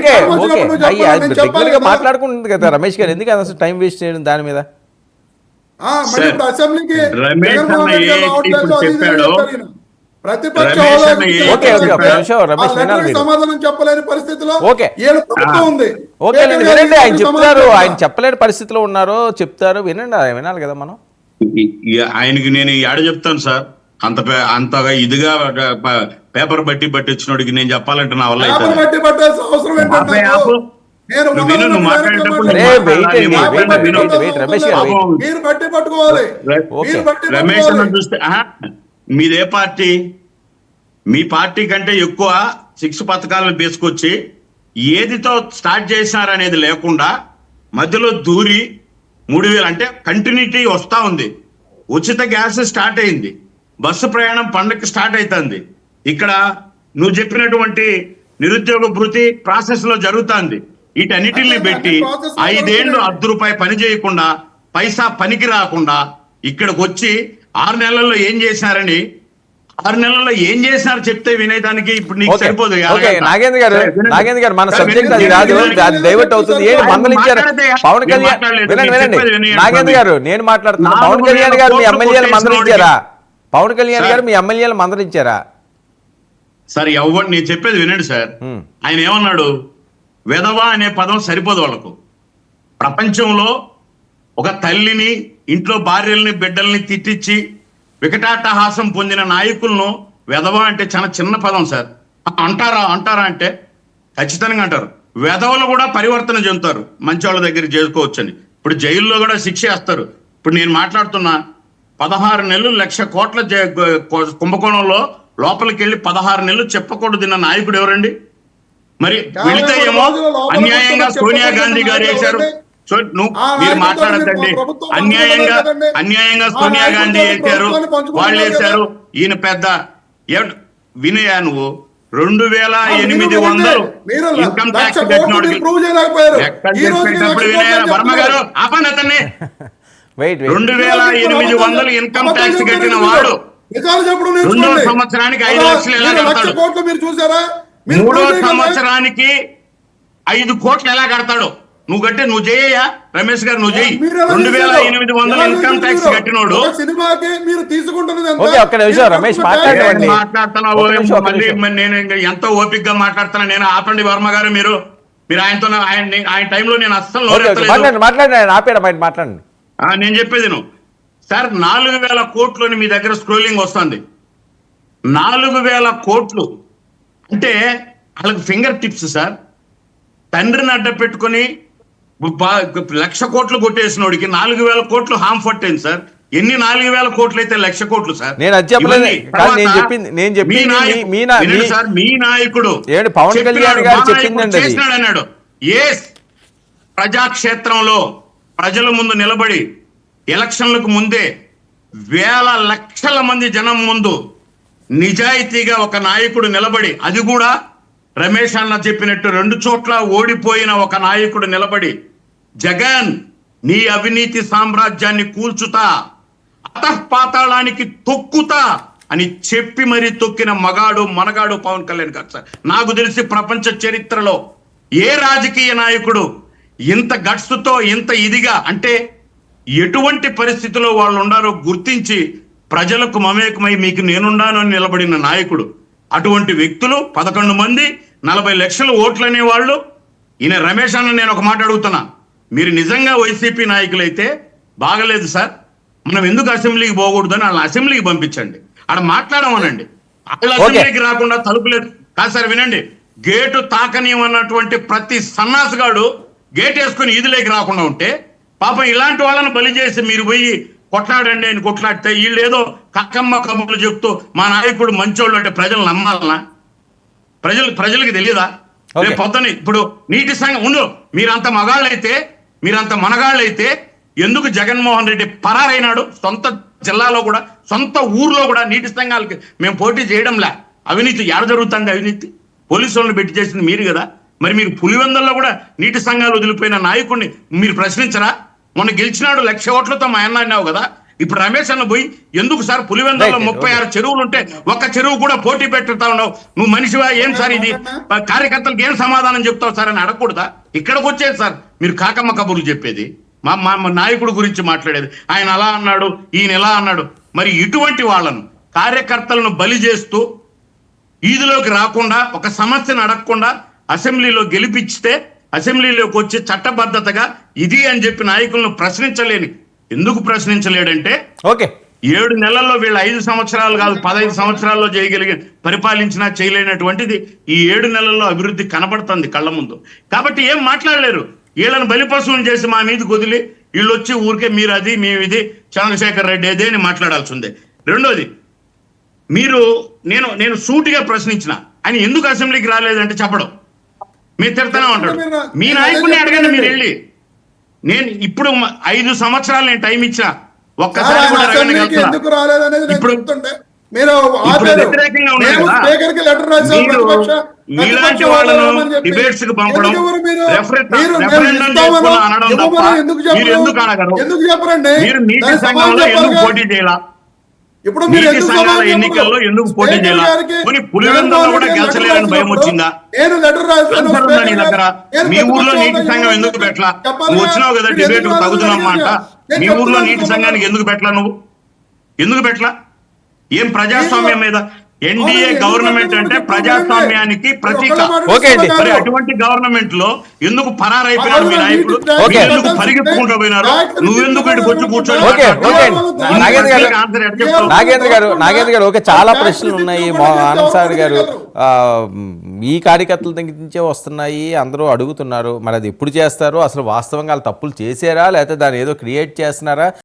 Regular గా మాట్లాడుకుంటుంది కదా రమేష్ గారు, ఎందుకు అసలు టైం వేస్ట్ చేయడం దాని మీద? అసెంబ్లీకి సమాధానం చెప్పలేని పరిస్థితిలో ప్రభుత్వం ఉంది. వినండి, ఆయన చెప్తారు, ఆయన చెప్పలేని పరిస్థితిలో ఉన్నారో చెప్తారు, వినండి, వినాలి కదా మనం. ఆయనకి నేను ఏడ చెప్తాను సార్, అంతగా ఇదిగా పేపర్ బట్టి వచ్చినోడికి నేను చెప్పాలంటే నా వల్ల రమేష్ అన్న చూస్తే మీదే పార్టీ, మీ పార్టీ కంటే ఎక్కువ 6 పథకాలను తీసుకొచ్చి ఏదితో స్టార్ట్ చేసినారనేది లేకుండా మధ్యలో దూరి 3000 అంటే కంటిన్యూటీ వస్తా ఉంది. ఉచిత గ్యాస్ స్టార్ట్ అయింది, బస్సు ప్రయాణం పండగకి స్టార్ట్ అవుతుంది. ఇక్కడ నువ్వు చెప్పినటువంటి నిరుద్యోగ భృతి ప్రాసెస్ లో జరుగుతుంది. వీటన్నిటిని పెట్టి 5 ఏళ్ళు ₹10 పని చేయకుండా, పైసా పనికి రాకుండా ఇక్కడికి వచ్చి 6 నెలల్లో ఏం చేశారని, 6 నెలల్లో ఏం చేశారు చెప్తే వినేదానికి ఇప్పుడు నీకు సరిపోదు. నాగేంద్ర గారు మన సబ్జెక్ట్ అది రాదు, అది డైవర్ట్ అవుతుంది. ఏంటి మందలించారు పవన్ కళ్యాణ్? వినండి నాగేంద్ర గారు, నేను మాట్లాడుతున్నా. పవన్ కళ్యాణ్ గారు మీ ఎమ్మెల్యేలు మందలించారా? పవన్ కళ్యాణ్ గారు మీ ఎమ్మెల్యేలు మందలించారా? సార్ ఎవరు, నేను చెప్పేది వినండి సార్. ఆయన ఏమన్నాడు, వెధవా అనే పదం సరిపోదు వాళ్ళకు. ప్రపంచంలో ఒక తల్లిని, ఇంట్లో భార్యల్ని, బిడ్డల్ని తిట్టించి వికటాటహాసం పొందిన నాయకులను వెధవా అంటే చాలా చిన్న పదం సార్. అంటారా అంటే ఖచ్చితంగా అంటారు. వెధవలు కూడా పరివర్తన చెందుతారు, మంచి వాళ్ళ దగ్గర చేసుకోవచ్చని. ఇప్పుడు జైల్లో కూడా శిక్ష వేస్తారు. ఇప్పుడు నేను మాట్లాడుతున్నా, 16 నెలలు 1,00,000 కోట్ల కుంభకోణంలో లోపలికి వెళ్ళి 16 నెలలు చెప్పకూడదు తిన్న నాయకుడు ఎవరండి? మరి వెళితే ఏమో అన్యాయంగా సోనియా గాంధీ గారు వేశారు. మీరు మాట్లాడద్దండి. అన్యాయంగా సోనియా గాంధీ వేశారు, వాళ్ళు వేశారు. ఈయన పెద్ద వినయా, నువ్వు 2,800 ఇన్కమ్ ట్యాక్స్ కట్టినోడికి వర్మ గారు ఆపండి అతన్ని. 2,800 ఇన్కమ్ ట్యాక్స్ కట్టిన వాడు 2వ సంవత్సరానికి 5 లక్షలు ఎలా కడతాడు? 3వ సంవత్సరానికి 5 కోట్లు ఎలా కడతాడు? నువ్వు కట్టే, నువ్వు చేయయ్యా రమేష్ గారు, నువ్వు చెయ్యి. 2,800 ఇన్కమ్ ట్యాక్స్ కట్టినోడు మాట్లాడుతున్నావు. నేను ఎంతో ఓపిక్ గా మాట్లాడుతున్నా. నేను ఆపండి వర్మ గారు, మీరు ఆయనతో ఆయన టైంలో నేను అస్సలు మాట్లాడండి. నేను చెప్పేది నువ్వు సార్, 4,000 కోట్లని మీ దగ్గర స్క్రోలింగ్ వస్తుంది. 4,000 కోట్లు అంటే వాళ్ళకి ఫింగర్ టిప్స్ సార్. తండ్రిని అడ్డ పెట్టుకుని 1,00,000 కోట్లు కొట్టేసినోడికి 4,000 కోట్లు హామ్ పట్టింది సార్. ఎన్ని 4,000 కోట్లు అయితే 1,00,000 కోట్లు సార్? మీ నాయకుడు పవన్ కళ్యాణ్ గారు చేసినాడు అన్నాడు. ఏ ప్రజాక్షేత్రంలో ప్రజల ముందు నిలబడి ఎలక్షన్లకు ముందే వేల లక్షల మంది జనం ముందు నిజాయితీగా ఒక నాయకుడు నిలబడి, అది కూడా రమేష్ అన్న చెప్పినట్టు 2 చోట్ల ఓడిపోయిన ఒక నాయకుడు నిలబడి, జగన్ నీ అవినీతి సామ్రాజ్యాన్ని కూల్చుతా, అతఃపాతాళానికి తొక్కుతా అని చెప్పి మరీ తొక్కిన మనగాడు పవన్ కళ్యాణ్ గారు సార్. నాకు తెలిసి ప్రపంచ చరిత్రలో ఏ రాజకీయ నాయకుడు ఇంత గట్స్తో, ఇంత ఇదిగా, అంటే ఎటువంటి పరిస్థితిలో వాళ్ళు ఉండారో గుర్తించి ప్రజలకు మమేకమై మీకు నేనున్నాను అని నిలబడిన నాయకుడు. అటువంటి వ్యక్తులు 11 మంది 40 లక్షల ఓట్లు అనేవాళ్ళు. ఈయన రమేష్ అన్న, నేను ఒక మాట అడుగుతున్నా, మీరు నిజంగా వైసీపీ నాయకులైతే బాగలేదు సార్, మనం ఎందుకు అసెంబ్లీకి పోకూడదు అని వాళ్ళ అసెంబ్లీకి పంపించండి, ఆడ మాట్లాడమనండి. వాళ్ళ అసెంబ్లీకి రాకుండా తలుపులేదు కాదు సార్. వినండి, గేటు తాకనియమన్నటువంటి ప్రతి సన్నాసుగాడు గేట్ వేసుకుని ఈదులేకి రాకుండా ఉంటే, పాపం ఇలాంటి వాళ్ళని బలి చేసి మీరు పోయి కొట్లాడండి అని కొట్లాడితే వీళ్ళు ఏదో కక్కమ్మ కబుర్లు చెప్తూ మా నాయకుడు మంచోళ్ళు అంటే ప్రజలు నమ్మాలనా? ప్రజలకి తెలియదా? రేపు పొద్దున ఇప్పుడు నీటి సంఘం ఉండు, మీరంత మనగాళ్ళైతే ఎందుకు జగన్మోహన్ రెడ్డి పరారైనాడు? సొంత జిల్లాలో కూడా, సొంత ఊర్లో కూడా నీటి సంఘాలకి మేము పోటీ చేయడంలే. అవినీతి ఎక్కడ జరుగుతుంది? అవినీతి పోలీసు వాళ్ళని పెట్టి చేసింది మీరు కదా. మరి మీరు పులివెందుల్లో కూడా నీటి సంఘాలు వదిలిపోయిన నాయకుడిని మీరు ప్రశ్నించరా? మొన్న గెలిచినాడు 1,00,000 ఓట్లతో మా అన్న అన్నావు కదా, ఇప్పుడు రమేష్ అన్న పోయి ఎందుకు సార్ పులివెందులలో Right, 36 చెరువులు ఉంటే ఒక్క చెరువు కూడా పోటీ పెట్టుతా ఉన్నావు, నువ్వు మనిషివా ఏం సార్ ఇది, కార్యకర్తలకు ఏం సమాధానం చెప్తావు సార్ అని అడగకూడదా? ఇక్కడికి వచ్చేది సార్ మీరు కాకమ్మ కబుర్లు చెప్పేది, మా మా నాయకుడు గురించి మాట్లాడేది, ఆయన అలా అన్నాడు ఈయన ఎలా అన్నాడు. మరి ఇటువంటి వాళ్ళను కార్యకర్తలను బలి చేస్తూ ఈదులోకి రాకుండా ఒక సమస్యను అడగకుండా అసెంబ్లీలో గెలిపిస్తే అసెంబ్లీలోకి వచ్చి చట్టబద్ధతగా ఇది అని చెప్పి నాయకులను ప్రశ్నించలేని, ఎందుకు ప్రశ్నించలేడంటే ఓకే 7 నెలల్లో వీళ్ళు 5 సంవత్సరాలు కాదు 15 సంవత్సరాల్లో పరిపాలించినా చేయలేనటువంటిది ఈ 7 నెలల్లో అభివృద్ధి కనబడుతుంది కళ్ళ ముందు. కాబట్టి ఏం మాట్లాడలేరు. వీళ్ళని బలిపశువులు చేసి మా మీదకి వదిలి వీళ్ళు వచ్చి ఊరికే మీరు అది మేము ఇది చంద్రశేఖర్ రెడ్డి అదే అని మాట్లాడాల్సిందే. రెండోది, మీరు నేను సూటిగా ప్రశ్నించిన ఆయన ఎందుకు అసెంబ్లీకి రాలేదంటే చెప్పడం, మీరు తిడతానే ఉంటాడు. మీ నాయకుడిని అడగండి మీరు వెళ్ళి. నేను ఇప్పుడు 5 సంవత్సరాలు నేను టైం ఇచ్చా, ఒక్కసారి కూడా అడగండి. ఎందుకు రాలేదనేది నేను ఇప్పుడు చెప్తుంటే మీరు వ్యతిరేకంగా ఉన్నారు కదా, స్పీకర్కి లెటర్ రాశారు, మీరు మీలాంటి వాళ్ళను డిబేట్స్ కి పంపడం, రెఫరెండం చేసుకుని అనడం తప్ప మీరు ఎందుకు అనగరు? ఎందుకు చెప్పరండి? మీరు నీటి సంఘంలో ఎందుకు పోటీ చేయాల? ఇప్పుడు మీరు నీటి సంఘాల ఎన్నికల్లో ఎందుకు పోటీ చేయాల? కొన్ని పులివెందులో కూడా గెలిచలేరని భయం వచ్చిందా? నేను లెటర్ రాశాను నీ దగ్గర మీ ఊర్లో నీటి సంఘం ఎందుకు పెట్టలా? నువ్వు వచ్చినావు కదా డిబేట్ తగుతున్నమాట, మీ ఊర్లో నీటి సంఘానికి ఎందుకు పెట్టలా? నువ్వు ఎందుకు పెట్టలా? ఏం ప్రజాస్వామ్యం మీద? ఎన్డీఏ గవర్నమెంట్ అంటే ప్రజాస్వామ్యానికి ప్రతీక. ఓకే అండి. మరి అటువంటి గవర్నమెంట్ లో ఎందుకు పరారైపోయినారు మీ నాయకులు? ఓకే. ఎందుకు పరిగెత్తుకుంటూ పోయినారు? నువ్వెందుకు ఇక్కడికి వచ్చి కూర్చొని ఓకే ఓకే నాగేంద్ర గారు ఆన్సర్ ఎట్లా చెప్తావు? నాగేంద్ర గారు ఓకే, చాలా ప్రశ్నలు ఉన్నాయి. ఆనంద్ సార్ గారు ఈ కార్యకర్తల దగ్గర నుంచే వస్తున్నాయి, అందరూ అడుగుతున్నారు. మరి అది ఎప్పుడు చేస్తారు? అసలు వాస్తవంగా వాళ్ళు తప్పులు చేశారా లేకపోతే దాన్ని ఏదో క్రియేట్ చేస్తున్నారా?